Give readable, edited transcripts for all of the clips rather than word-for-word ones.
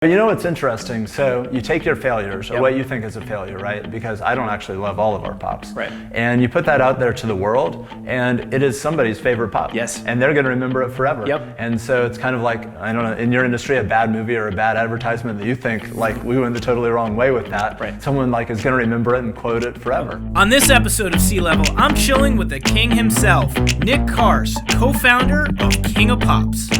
But you know what's interesting? So you take your failures, or what you think is a failure, right? Because I don't actually love all of our pops. Right. And you put that out there to the world, and it is somebody's favorite pop. Yes. And they're going to remember it forever. Yep. And so it's kind of like, I don't know, in your industry, a bad movie or a bad advertisement that you think, like, we went the totally wrong way with that. Right. Someone like is going to remember it and quote it forever. On this episode of CLevel, I'm chilling with the king himself, Nick Carse, co-founder of King of Pops.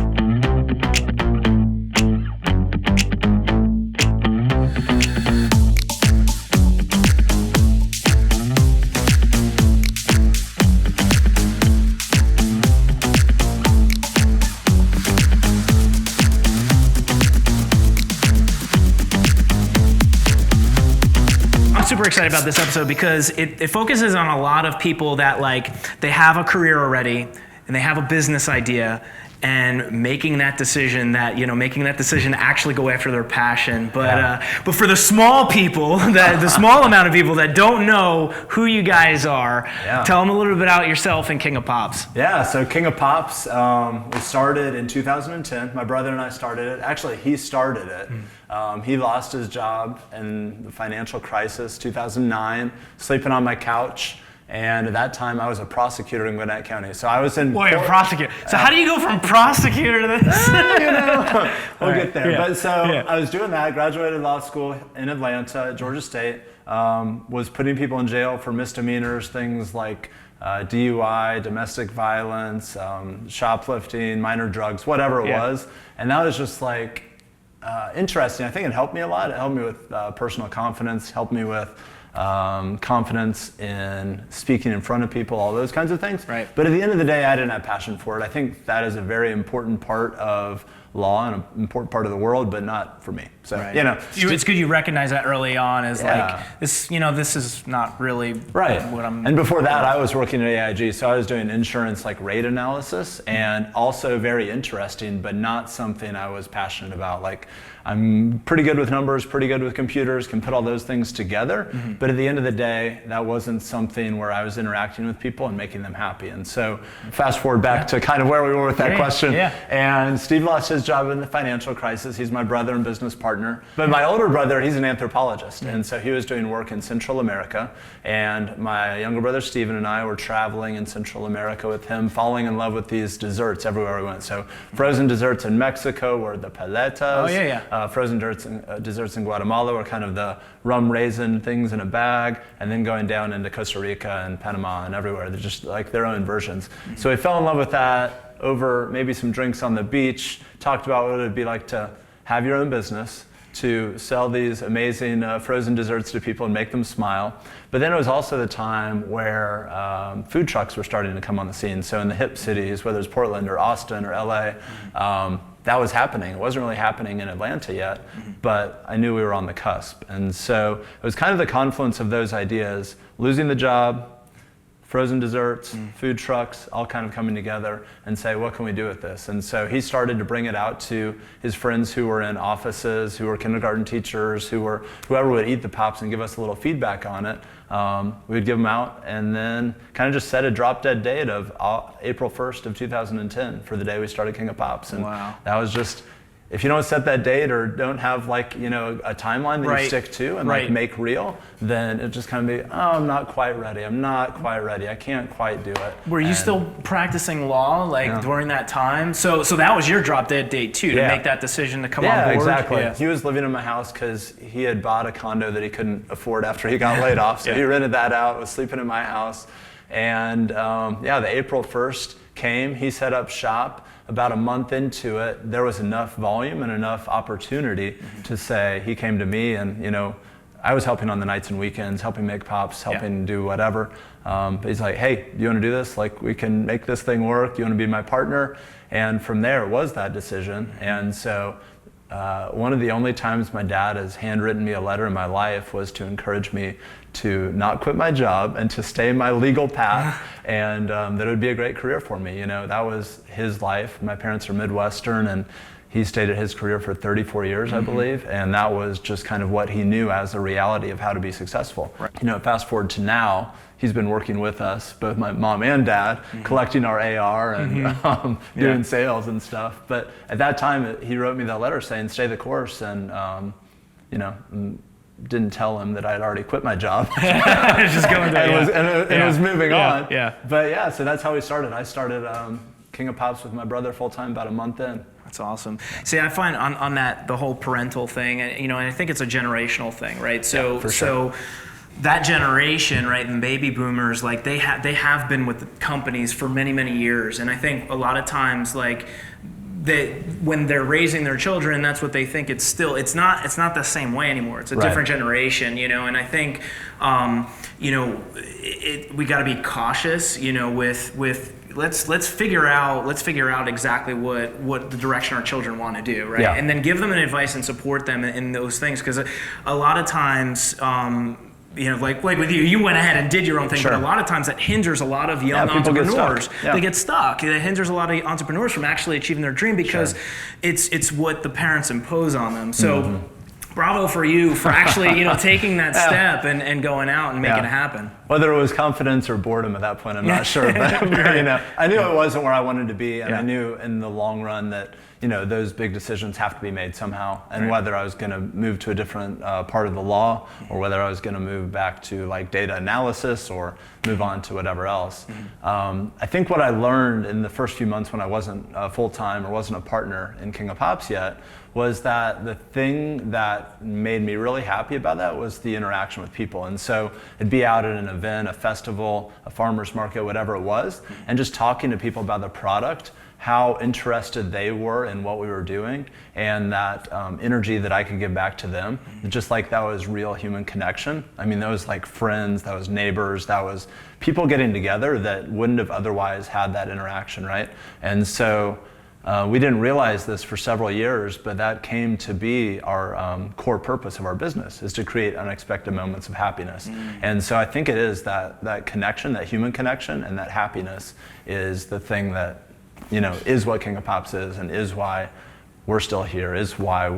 Super excited about this episode because it focuses on a lot of people that they have a career already and they have a business idea and making that decision to actually go after their passion. But for the small people, the small amount of people that don't know who you guys are, tell them a little bit about yourself and King of Pops. Yeah, so King of Pops, we started in 2010. My brother and I started it. Actually, he started it. He lost his job in the financial crisis, 2009, sleeping on my couch. And at that time, I was a prosecutor in Gwinnett County. So I was in... Boy, a prosecutor. So how do you go from prosecutor to this? We'll get there. Yeah. But I was doing that, graduated law school in Atlanta at Georgia State, was putting people in jail for misdemeanors, things like DUI, domestic violence, shoplifting, minor drugs, whatever it was. And that was just interesting. I think it helped me a lot. It helped me with personal confidence, helped me with confidence in speaking in front of people, all those kinds of things. Right. But at the end of the day, I didn't have passion for it. I think that is a very important part of law and an important part of the world, but not for me. So, it's good you recognize that early on as this is not really what I'm... And before that, I was working at AIG, so I was doing insurance rate analysis, and also very interesting, but not something I was passionate about. I'm pretty good with numbers, pretty good with computers, can put all those things together, but at the end of the day, that wasn't something where I was interacting with people and making them happy. And so fast forward back to kind of where we were with that question. Yeah. And Steve lost his job in the financial crisis. He's my brother and business partner. But my older brother, he's an anthropologist. And so he was doing work in Central America. And my younger brother, Steven, and I were traveling in Central America with him, falling in love with these desserts everywhere we went. So frozen desserts in Mexico were the paletas. Frozen desserts in Guatemala were kind of the rum raisin things in a bag, and then going down into Costa Rica and Panama and everywhere. They're just their own versions. So we fell in love with that over maybe some drinks on the beach, talked about what it would be like to have your own business, to sell these amazing frozen desserts to people and make them smile. But then it was also the time where food trucks were starting to come on the scene. So in the hip cities, whether it's Portland or Austin or LA, that was happening. It wasn't really happening in Atlanta yet, but I knew we were on the cusp. And so it was kind of the confluence of those ideas, losing the job, frozen desserts, food trucks, all kind of coming together and say, what can we do with this? And so he started to bring it out to his friends who were in offices, who were kindergarten teachers, whoever would eat the pops and give us a little feedback on it. We'd give them out and then kind of just set a drop dead date of April 1st of 2010 for the day we started King of Pops. And that was just, if you don't set that date or don't have a timeline that you stick to and make real, then it just kind of be, I'm not quite ready. I can't quite do it. Were you still practicing law during that time? So that was your drop dead date too, to make that decision to come on board? Yeah, exactly. He was living in my house because he had bought a condo that he couldn't afford after he got laid off. So he rented that out, was sleeping in my house. And the April 1st came, he set up shop. About a month into it, there was enough volume and enough opportunity to say, he came to me and, I was helping on the nights and weekends, helping make pops, helping do whatever. But he's like, hey, you want to do this? We can make this thing work. You want to be my partner? And from there, it was that decision. And so one of the only times my dad has handwritten me a letter in my life was to encourage me to not quit my job and to stay in my legal path, and that it would be a great career for me. That was his life. My parents are Midwestern, and He stayed at his career for 34 years, I believe, and that was just kind of what he knew as a reality of how to be successful. Right. You know, fast forward to now, he's been working with us, both my mom and dad, collecting our AR and doing sales and stuff. But at that time, he wrote me that letter saying, stay the course, and you know, didn't tell him that I had already quit my job. Just going to it was moving on. Yeah. But yeah, so that's how we started. I started King of Pops with my brother full time about a month in. That's awesome. See, I find on that, the whole parental thing, you know, and I think it's a generational thing, right? So, for sure. so that generation, right, and baby boomers, like they have been with the companies for many, many years. And I think a lot of times, like, when they're raising their children, that's what they think. It's not the same way anymore. It's a different generation, you know. And I think, you know, we got to be cautious, you know, with let's figure out exactly what the direction our children want to do, right? Yeah. And then give them an advice and support them in those things, because a lot of times. You know, like with you went ahead and did your own thing, Sure. but a lot of times that hinders a lot of young people get stuck. entrepreneurs. Yeah. They get stuck. It hinders a lot of entrepreneurs from actually achieving their dream because it's what the parents impose on them. So bravo for you for actually, you know, taking that step and going out and making it happen. Whether it was confidence or boredom at that point, I'm not sure. But you know, I knew it wasn't where I wanted to be, and I knew in the long run that, you know, those big decisions have to be made somehow. And whether I was going to move to a different part of the law, or whether I was going to move back to like data analysis or move on to whatever else. I think what I learned in the first few months when I wasn't full-time or wasn't a partner in King of Pops yet was that the thing that made me really happy about that was the interaction with people. And so it'd be out at an event, a festival, a farmer's market, whatever it was, and just talking to people about the product, how interested they were in what we were doing, and that energy that I could give back to them. Just like that was real human connection. I mean, that was like friends, that was neighbors, that was people getting together that wouldn't have otherwise had that interaction, right? And so we didn't realize this for several years, but that came to be our core purpose of our business, is to create unexpected moments of happiness. And so I think it is that connection, that human connection, and that happiness is the thing that, you know, is what King of Pops is, and is why we're still here, is why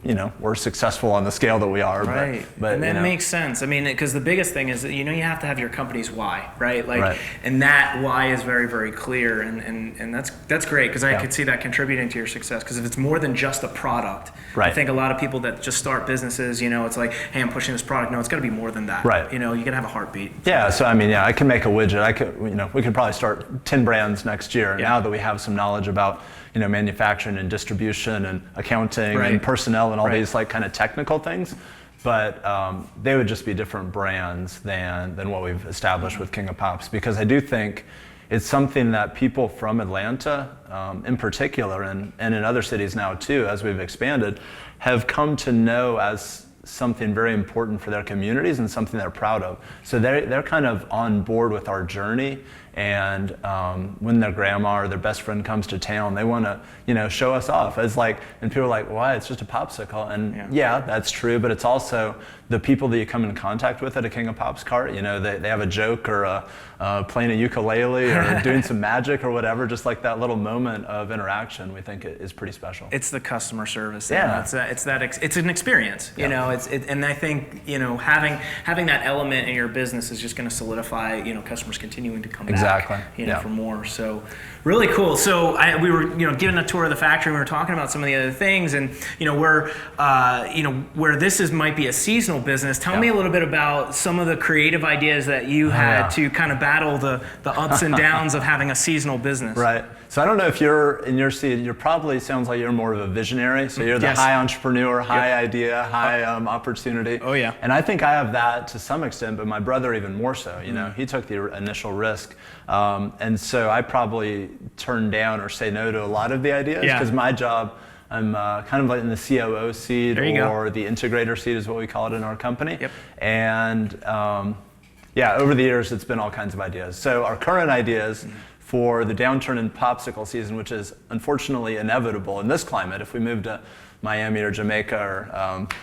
you know, we're successful on the scale that we are. Right. But and that you know, makes sense. I mean, because the biggest thing is that, you know, you have to have your company's why, right? Like, and that why is very, very clear, and that's great, because I could see that contributing to your success. Because if it's more than just a product, I think a lot of people that just start businesses, you know, it's like, hey, I'm pushing this product. No, it's got to be more than that. Right. You know, you got to have a heartbeat. Yeah. So I mean, I can make a widget. I could, you know, we could probably start 10 brands next year. Now that we have some knowledge about, you know, manufacturing and distribution and accounting and personnel and all these like kind of technical things, but they would just be different brands than what we've established with King of Pops, because I do think it's something that people from Atlanta in particular, and in other cities now too, as we've expanded, have come to know as something very important for their communities and something they're proud of. So they're kind of on board with our journey. And when their grandma or their best friend comes to town, they want to, you know, show us off. It's like, and people are like, why? It's just a popsicle. And yeah, that's true, but it's also the people that you come in contact with at a King of Pops cart. You know, they have a joke, or playing a ukulele, or doing some magic or whatever. Just like that little moment of interaction, we think it is pretty special. It's the customer service. Yeah. It's an experience. You know, and I think, you know, having that element in your business is just going to solidify, you know, customers continuing to come back. Exactly. You know, for more. So really cool. So we were, you know, giving a tour of the factory. We were talking about some of the other things, and you know, where this might be a seasonal business. Tell me a little bit about some of the creative ideas that you had to kind of battle the ups and downs of having a seasonal business. Right. So I don't know if you're in your seat. You're probably sounds like you're more of a visionary. So you're the high entrepreneur, high idea, high opportunity. Oh yeah. And I think I have that to some extent, but my brother even more so. You know, he took the initial risk, and so I probably turn down or say no to a lot of the ideas, because my job, I'm kind of like in the COO seat, or the integrator seat is what we call it in our company. And over the years, it's been all kinds of ideas. So our current ideas for the downturn in popsicle season, which is unfortunately inevitable in this climate. If we move to Miami or Jamaica or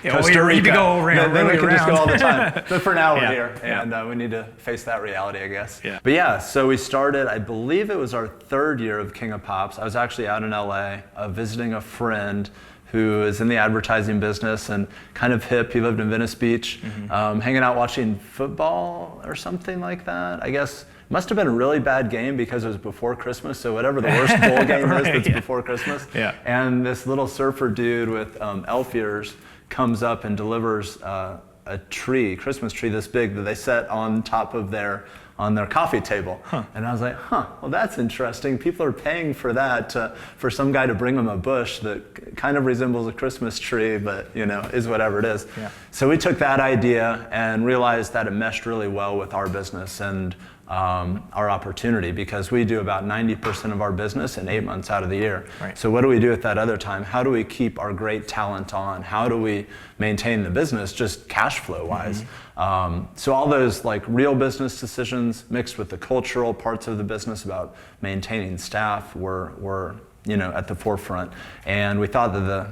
Yeah, Costa you're ready Rica. to go around, Then we really can just go around. all the time. But for now, we're Yeah, here, yeah. and we need to face that reality, I guess. Yeah. But yeah, so we started, I believe it was our 3rd year of King of Pops. I was actually out in LA visiting a friend who is in the advertising business and kind of hip. He lived in Venice Beach, hanging out watching football or something like that. I guess must have been a really bad game because it was before Christmas, so whatever the worst bowl game is that's before Christmas. Yeah. And this little surfer dude with elf ears comes up and delivers a Christmas tree this big that they set on top of their coffee table. And I was like, well, that's interesting. People are paying for that, for some guy to bring them a bush that kind of resembles a Christmas tree, but is whatever it is. Yeah. So we took that idea and realized that it meshed really well with our business and our opportunity, because we do about 90% of our business in 8 months out of the year. Right. So what do we do with that other time? How do we keep our great talent on? How do we maintain the business just cash flow wise? So all those like real business decisions mixed with the cultural parts of the business about maintaining staff were at the forefront. And we thought that the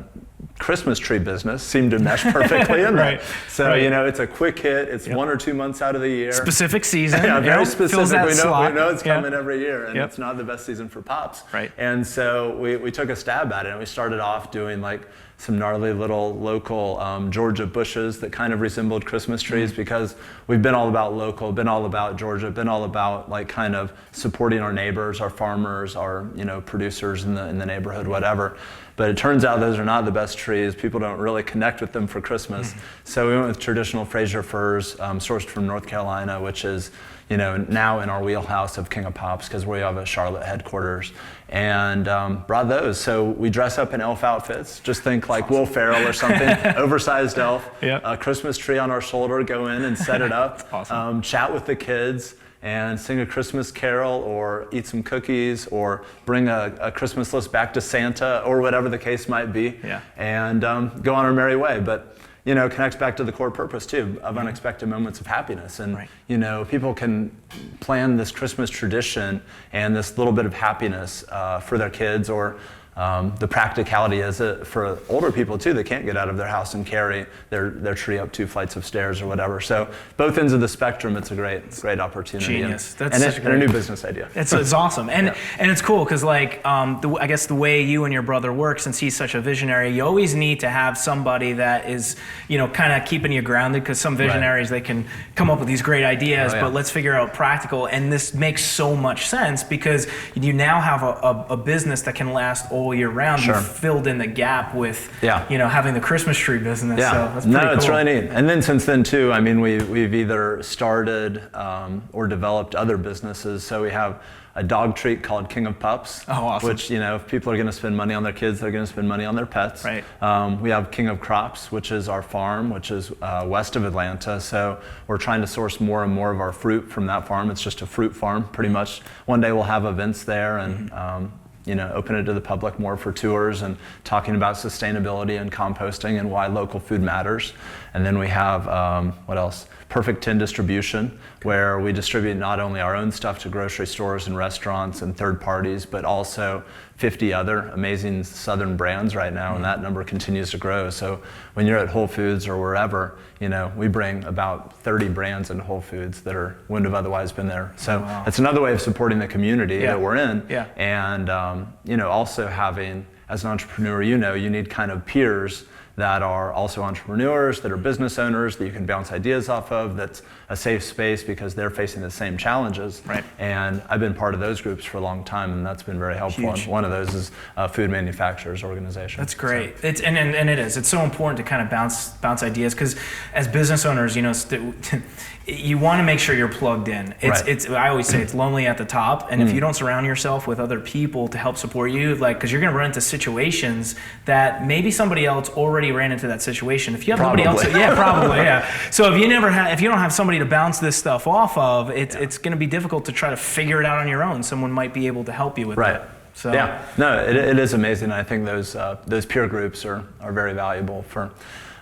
Christmas tree business seemed to mesh perfectly in Right. that. So, it's a quick hit. It's 1 or 2 months out of the year. Specific season. Yeah, very fills specific. that We slot. know it's Yeah. coming every year, and Yep. it's not the best season for Pops. Right. And so we took a stab at it, and we started off doing like some gnarly little local Georgia bushes that kind of resembled Christmas trees, because we've been all about local, been all about Georgia, been all about like kind of supporting our neighbors, our farmers, our producers in the neighborhood, whatever. But it turns out those are not the best trees. People don't really connect with them for Christmas. So we went with traditional Fraser firs, sourced from North Carolina, which is now in our wheelhouse of King of Pops, because we have a Charlotte headquarters, and brought those. So we dress up in elf outfits. Just think like Will Ferrell or something, oversized elf, Yep. a Christmas tree on our shoulder, go in and set it up, Awesome. chat with the kids, and sing a Christmas carol or eat some cookies or bring a Christmas list back to Santa or whatever the case might be, Yeah. and go on our merry way. But connects back to the core purpose too of unexpected moments of happiness. And Right. people can plan this Christmas tradition and this little bit of happiness for their kids, or the practicality is for older people too. They can't get out of their house and carry their tree up 2 flights of stairs or whatever. So both ends of the spectrum, it's a great opportunity. Genius. And, That's and, such and a new business idea. It's awesome, and it's cool because like I guess the way you and your brother work, since he's such a visionary, you always need to have somebody that is kind of keeping you grounded, because some visionaries they can come up with these great ideas, but let's figure out practical. And this makes so much sense because you now have a business that can last all year round. Sure. You filled in the gap with Yeah. having the Christmas tree business. Yeah, So that's pretty cool. it's really neat. And then since then too, I mean, we've either started or developed other businesses. So we have a dog treat called King of Pups. Oh, awesome. Which, if people are going to spend money on their kids, they're going to spend money on their pets. Right. We have King of Crops, which is our farm, which is west of Atlanta. So we're trying to source more and more of our fruit from that farm. It's just a fruit farm, pretty much. One day we'll have events there and open it to the public more for tours and talking about sustainability and composting and why local food matters. And then we have, what else? Perfect 10 distribution, where we distribute not only our own stuff to grocery stores and restaurants and third parties, but also 50 other amazing Southern brands right now, and that number continues to grow. So when you're at Whole Foods or wherever, we bring about 30 brands in Whole Foods that wouldn't have otherwise been there. So it's another way of supporting the community that we're in. Yeah. And also having, as an entrepreneur, you need kind of peers that are also entrepreneurs, that are business owners, that you can bounce ideas off of, that's a safe space because they're facing the same challenges. Right. And I've been part of those groups for a long time, and that's been very helpful. Huge. And one of those is a food manufacturers organization. That's great. It's and it is. It's so important to kind of bounce ideas, because as business owners, you want to make sure you're plugged in. I always say it's lonely at the top, and if you don't surround yourself with other people to help support you, because you're going to run into situations that maybe somebody else already ran into that situation. If you have nobody else, probably. So if you don't have somebody to bounce this stuff off of, it's going to be difficult to try to figure it out on your own. Someone might be able to help you with that. So it is amazing. I think those peer groups are very valuable for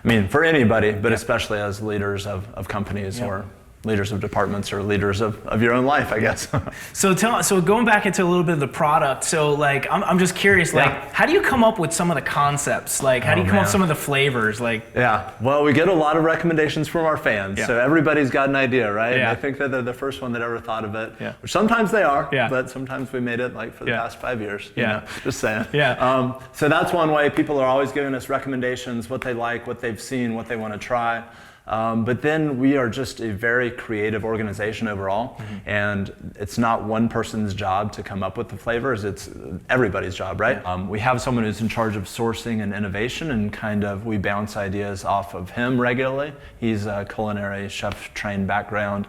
anybody, but especially as leaders of companies or leaders of departments or leaders of your own life, I guess. So going back into a little bit of the product, so like I'm just curious, like how do you come up with some of the concepts? Like how do you come up with some of the flavors? Like well, we get a lot of recommendations from our fans, so everybody's got an idea, right? And I think that they're the first one that ever thought of it, which sometimes they are, but sometimes we made it like for the past 5 years. You know, just saying. So that's one way. People are always giving us recommendations, what they like, what they've seen, what they want to try. But then we are just a very creative organization overall, and it's not one person's job to come up with the flavors, it's everybody's job, right? We have someone who's in charge of sourcing and innovation, and kind of we bounce ideas off of him regularly. He's a culinary chef trained background.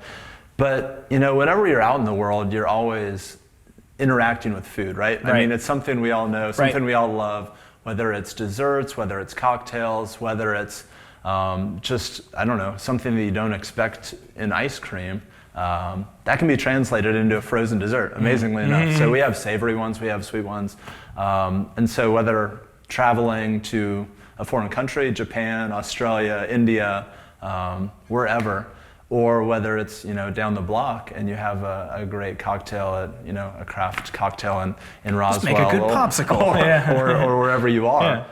But you know, whenever you're out in the world, you're always interacting with food, right? I mean, it's something we all know, something we all love, whether it's desserts, whether it's cocktails, whether it's just, I don't know, something that you don't expect in ice cream, that can be translated into a frozen dessert, amazingly enough. So we have savory ones, we have sweet ones. And so whether traveling to a foreign country, Japan, Australia, India, wherever, or whether it's, you know, down the block and you have a great cocktail at, you know, a craft cocktail in Roswell. Just make a good popsicle. Or wherever you are.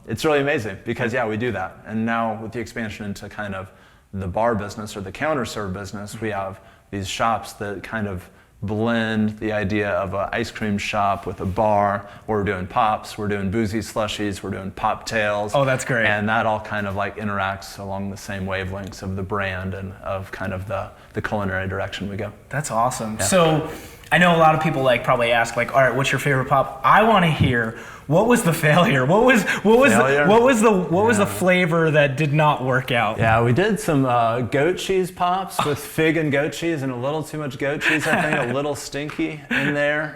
It's really amazing because, we do that. And now with the expansion into kind of the bar business or the counter serve business, we have these shops that kind of blend the idea of an ice cream shop with a bar. We're doing pops, we're doing boozy slushies, we're doing pop tails. Oh, that's great. And that all kind of like interacts along the same wavelengths of the brand and of kind of the culinary direction we go. That's awesome. So I know a lot of people like probably ask like, all right, what's your favorite pop? I want to hear, what was the failure? What was the flavor that did not work out? Yeah, we did some goat cheese pops with fig and goat cheese, and a little too much goat cheese, I think, a little stinky in there.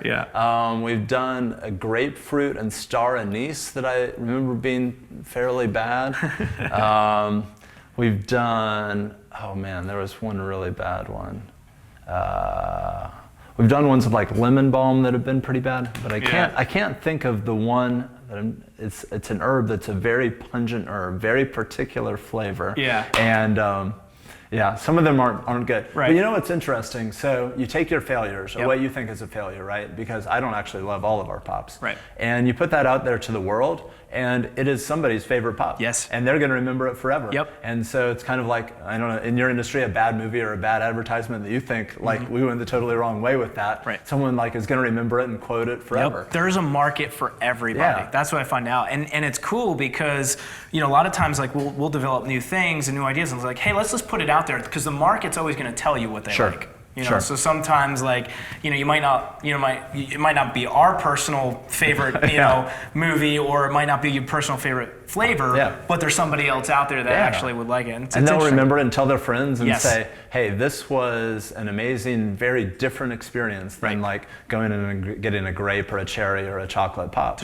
We've done a grapefruit and star anise that I remember being fairly bad. We've done, oh man, there was one really bad one. We've done ones with like lemon balm that have been pretty bad, but I can't think of the one that it's an herb that's a very pungent herb, very particular flavor. And some of them aren't good. But you know what's interesting? So you take your failures, or what you think is a failure, right? Because I don't actually love all of our pops. And you put that out there to the world, and it is somebody's favorite pop. And they're going to remember it forever. And so it's kind of like, I don't know, in your industry, a bad movie or a bad advertisement that you think, like, we went the totally wrong way with that. Someone like is going to remember it and quote it forever. There's a market for everybody. That's what I find out. And it's cool because, you know, a lot of times like we'll develop new things and new ideas, and it's like, hey, let's just put it out there because the market's always going to tell you what they like. You know, so sometimes like, you know, it might not be our personal favorite, you know, movie, or it might not be your personal favorite flavor, but there's somebody else out there that actually would like it. And they'll remember it and tell their friends and say, hey, this was an amazing, very different experience than like going in and getting a grape or a cherry or a chocolate pop,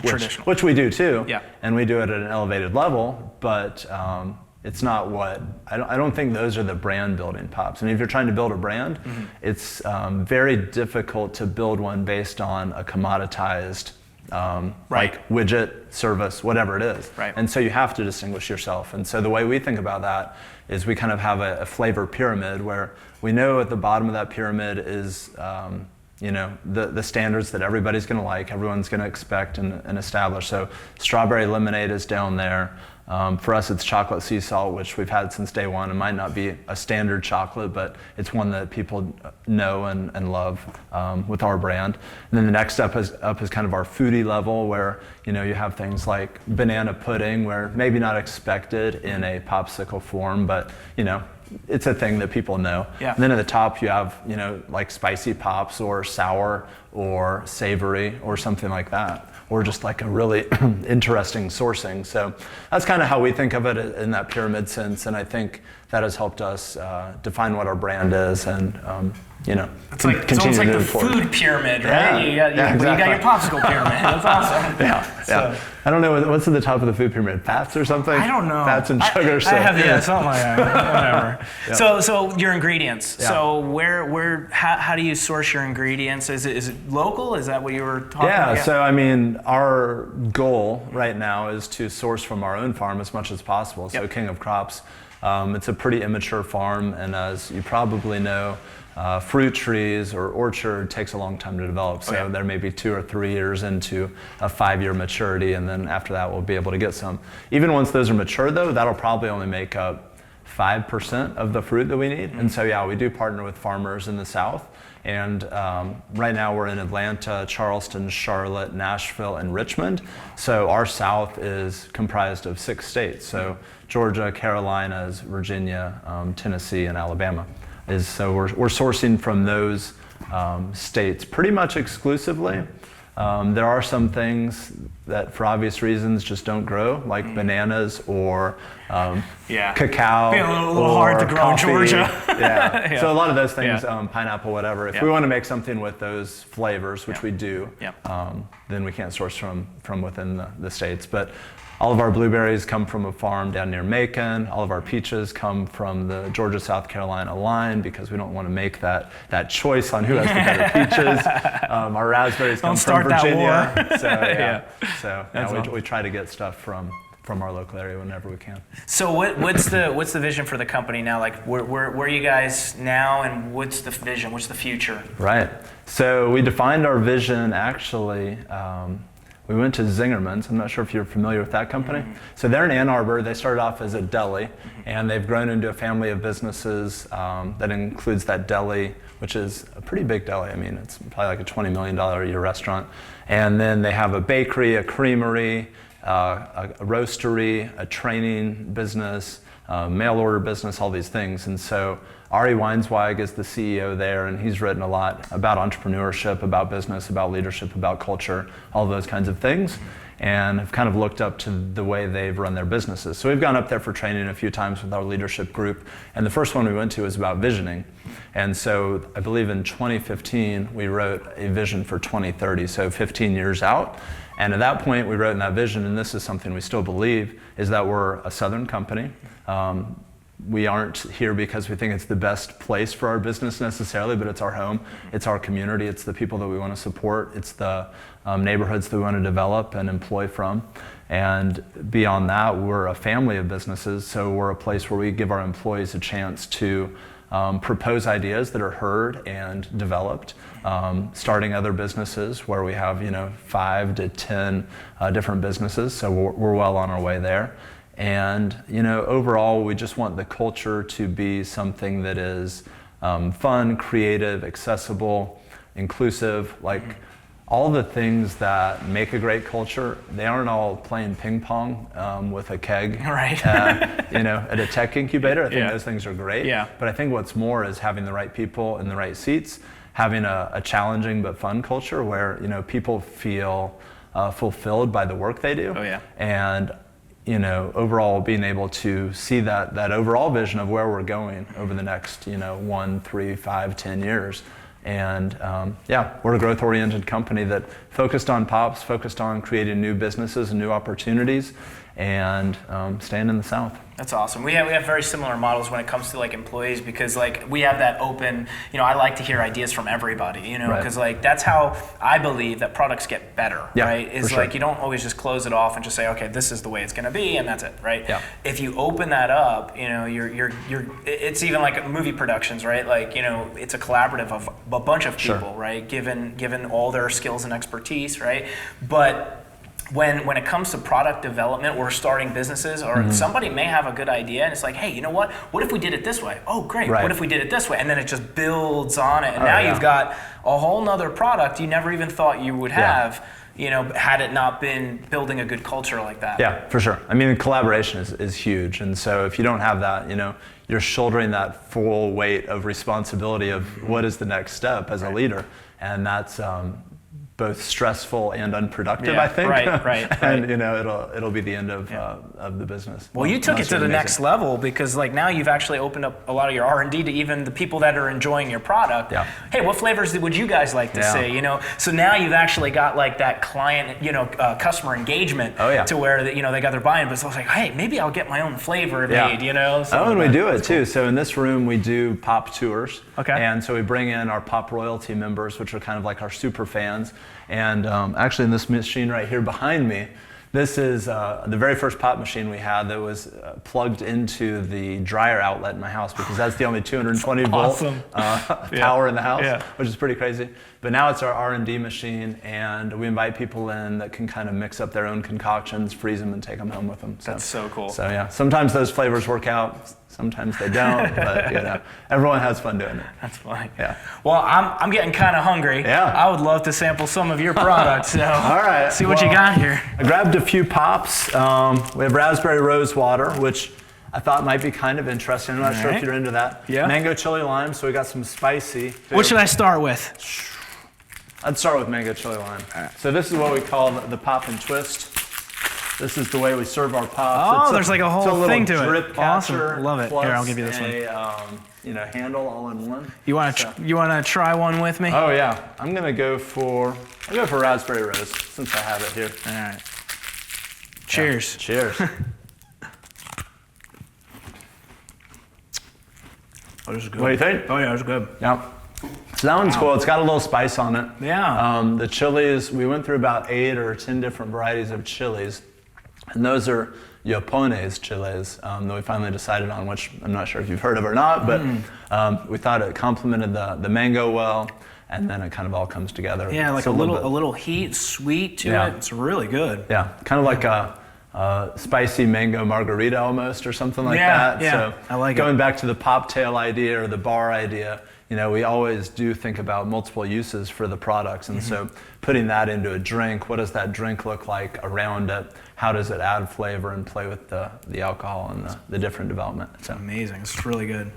which we do too. And we do it at an elevated level, but it's not what, I don't think those are the brand building pops. And if you're trying to build a brand, it's very difficult to build one based on a commoditized like widget, service, whatever it is. And so you have to distinguish yourself. And so the way we think about that is we kind of have a flavor pyramid where we know at the bottom of that pyramid is you know, the standards that everybody's going to like, everyone's going to expect and establish. So strawberry lemonade is down there. For us, it's chocolate sea salt, which we've had since day one. It might not be a standard chocolate, but it's one that people know and love with our brand. And then the next step is kind of our foodie level, where, you know, you have things like banana pudding, where maybe not expected in a popsicle form, but, you know, it's a thing that people know. And then at the top you have, you know, like spicy pops or sour or savory or something like that, or just like a really interesting sourcing. So that's kind of how we think of it in that pyramid sense, and I think that has helped us define what our brand is and It's almost like the food pyramid, right? You got your popsicle pyramid. That's awesome. Yeah. I don't know, what's at the top of the food pyramid? Fats or something? I don't know. Fats and sugar. Something like that. Whatever. So your ingredients. Yeah. So how do you source your ingredients? Is it local? Is that what you were talking about? Yeah, so I mean, our goal right now is to source from our own farm as much as possible. So King of Crops, it's a pretty immature farm, and as you probably know, fruit trees or orchard takes a long time to develop. So there may be 2 or 3 years into a 5-year maturity, and then after that we'll be able to get some. Even once those are mature though, that'll probably only make up 5% of the fruit that we need. And so we do partner with farmers in the South. And right now we're in Atlanta, Charleston, Charlotte, Nashville, and Richmond. So our South is comprised of 6 states. So Georgia, Carolinas, Virginia, Tennessee, and Alabama. So we're sourcing from those states pretty much exclusively. There are some things that for obvious reasons just don't grow, like bananas or cacao. Be a little hard to grow in Georgia. So a lot of those things, pineapple, whatever. If we want to make something with those flavors, which we do, then we can't source from within the states. But all of our blueberries come from a farm down near Macon. All of our peaches come from the Georgia-South Carolina line because we don't want to make that choice on who has the better peaches. Our raspberries come from Virginia. So we try to get stuff from our local area whenever we can. So what's the vision for the company now? Like where are you guys now, and what's the vision? What's the future? Right. So we defined our vision actually. We went to Zingerman's. I'm not sure if you're familiar with that company. So they're in Ann Arbor. They started off as a deli, and they've grown into a family of businesses that includes that deli, which is a pretty big deli. I mean, it's probably like a $20 million a year restaurant. And then they have a bakery, a creamery, a roastery, a training business, mail order business, all these things. And so Ari Weinsweig is the CEO there, and he's written a lot about entrepreneurship, about business, about leadership, about culture, all those kinds of things, and have kind of looked up to the way they've run their businesses. So we've gone up there for training a few times with our leadership group, and the first one we went to was about visioning. And so I believe in 2015, we wrote a vision for 2030, so 15 years out. And at that point, we wrote in that vision, and this is something we still believe, is that we're a Southern company. We aren't here because we think it's the best place for our business necessarily, but it's our home, it's our community, it's the people that we want to support, it's the neighborhoods that we want to develop and employ from. And beyond that, we're a family of businesses, so we're a place where we give our employees a chance to propose ideas that are heard and developed, starting other businesses where we have 5 to 10 different businesses, so we're well on our way there. And overall, we just want the culture to be something that is fun, creative, accessible, inclusive. Like all the things that make a great culture, they aren't all playing ping pong with a keg, right? At a tech incubator. I think those things are great. Yeah. But I think what's more is having the right people in the right seats, having a challenging but fun culture where people feel fulfilled by the work they do. Oh yeah. And overall being able to see that overall vision of where we're going over the next, 1, 3, 5, 10 years. And we're a growth-oriented company that focused on pops, focused on creating new businesses and new opportunities, and staying in the South. That's awesome. We have very similar models when it comes to employees, because we have that open, I like to hear ideas from everybody, because that's how I believe that products get better, right? Is sure. You don't always just close it off and just say, okay, this is the way it's going to be, and that's it, right? Yeah. If you open that up, it's even like movie productions, right? It's a collaborative of a bunch of people, Sure. right? Given all their skills and expertise, right? But when it comes to product development or starting businesses, or somebody may have a good idea and it's like, hey, you know what if we did it this way? Oh, great. Right. What if we did it this way? And then it just builds on it. And now you've got a whole nother product you never even thought you would have, had it not been building a good culture like that. Yeah, for sure. I mean, collaboration is huge. And so if you don't have that, you're shouldering that full weight of responsibility of what is the next step as a leader. And that's both stressful and unproductive, Yeah, I think. right. And it'll be the end of the business. Well, you took it to the amazing. next level because like now you've actually opened up a lot of your R&D to even the people that are enjoying your product. Yeah. Hey, what flavors would you guys like to see? So now you've actually got like that client, customer engagement to where they got their buy-in, but it's like, hey, maybe I'll get my own flavor made, and we do it too. So in this room, we do pop tours. Okay. And so we bring in our pop royalty members, which are kind of like our super fans. And actually in this machine right here behind me, this is the very first pop machine we had that was plugged into the dryer outlet in my house because that's the only 220 volt power in the house, which is pretty crazy. But now it's our R&D machine, and we invite people in that can kind of mix up their own concoctions, freeze them, and take them home with them. That's so cool. So yeah, sometimes those flavors work out, sometimes they don't, but everyone has fun doing it. That's funny. Yeah. Well, I'm getting kind of hungry. Yeah. I would love to sample some of your products. So all right. See what you got here. I grabbed a few pops. We have raspberry rose water, which I thought might be kind of interesting. I'm not sure if you're into that. Yeah. Mango chili lime, so we got some spicy. What should I start with? I'd start with mango chili lime. So this is what we call the pop and twist. This is the way we serve our pops. Oh, there's like a whole thing to it. Drip catcher. Awesome. Love it. Here, I'll give you this one. Handle all in one. You want to try one with me? Oh yeah. I'm gonna go for raspberry rose since I have it here. All right. Cheers. Yeah. Cheers. Oh, this is good. What do you think? Oh yeah, it's good. Yeah. So that one's cool. It's got a little spice on it. Yeah. The chilies, we went through about 8 or 10 different varieties of chilies. And those are Japones chilies that we finally decided on, which I'm not sure if you've heard of or not, but we thought it complemented the mango well, and then it kind of all comes together. Yeah, like a little heat, sweet to it. It's really good. Yeah, kind of like a spicy mango margarita almost, or something like that. Yeah, so I like it. Going back to the pop tail idea or the bar idea, we always do think about multiple uses for the products, and so putting that into a drink, what does that drink look like around it? How does it add flavor and play with the alcohol and the different development? So amazing. It's really good.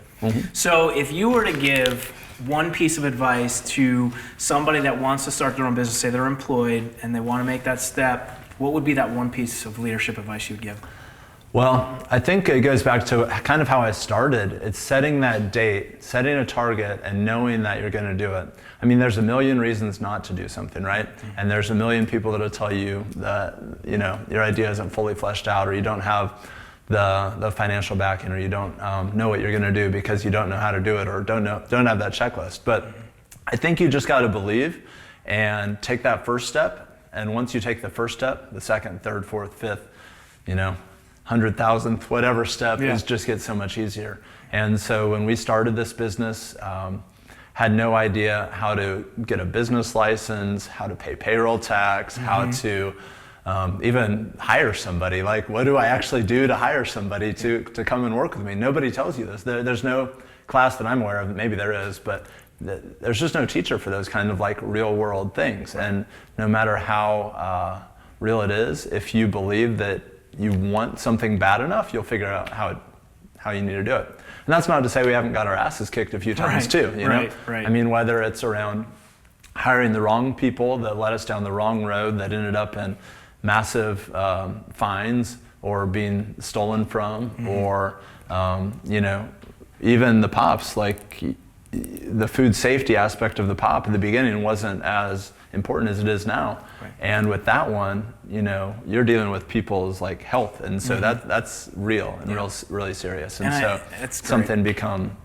So if you were to give one piece of advice to somebody that wants to start their own business, say they're employed and they want to make that step, what would be that one piece of leadership advice you would give? Well, I think it goes back to kind of how I started. It's setting that date, setting a target, and knowing that you're going to do it. I mean, there's a million reasons not to do something, right? And there's a million people that'll tell you that, your idea isn't fully fleshed out, or you don't have the financial backing, or you don't know what you're going to do because you don't know how to do it, or don't have that checklist. But I think you just got to believe and take that first step. And once you take the first step, the second, third, fourth, fifth, 100,000th, whatever step is just gets so much easier. And so when we started this business, had no idea how to get a business license, how to pay payroll tax, how to even hire somebody. Like, what do I actually do to hire somebody to come and work with me? Nobody tells you this. There's no class that I'm aware of, maybe there is, but there's just no teacher for those kind of like real world things. And no matter how real it is, if you believe that you want something bad enough, you'll figure out how you need to do it. And that's not to say we haven't got our asses kicked a few times too, Right. I mean, whether it's around hiring the wrong people that led us down the wrong road that ended up in massive fines or being stolen from, or even the pops, like the food safety aspect of the pop in the beginning wasn't as important as it is now. Right. And with that one, you're dealing with people's like health, and so that's real and really serious. And so it's something become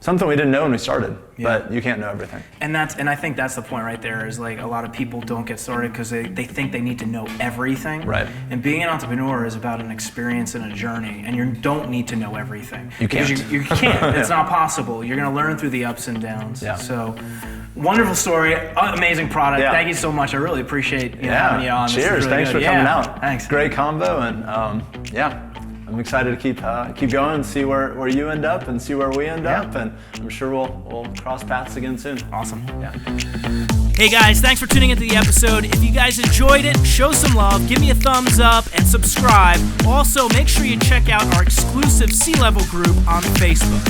something we didn't know when we started, but you can't know everything. And I think that's the point right there, is like a lot of people don't get started because they think they need to know everything. Right. And being an entrepreneur is about an experience and a journey, and you don't need to know everything. You can't. You can't. It's not possible. You're going to learn through the ups and downs. Yeah. So, wonderful story, amazing product. Yeah. Thank you so much. I really appreciate having you on. Cheers. Really Thanks good. for coming out. Thanks. Great combo, and I'm excited to keep going and see where you end up and see where we end up, and I'm sure we'll cross paths again soon. Awesome. Yeah. Hey guys, thanks for tuning into the episode. If you guys enjoyed it, show some love, give me a thumbs up, and subscribe. Also, make sure you check out our exclusive CLevel group on Facebook.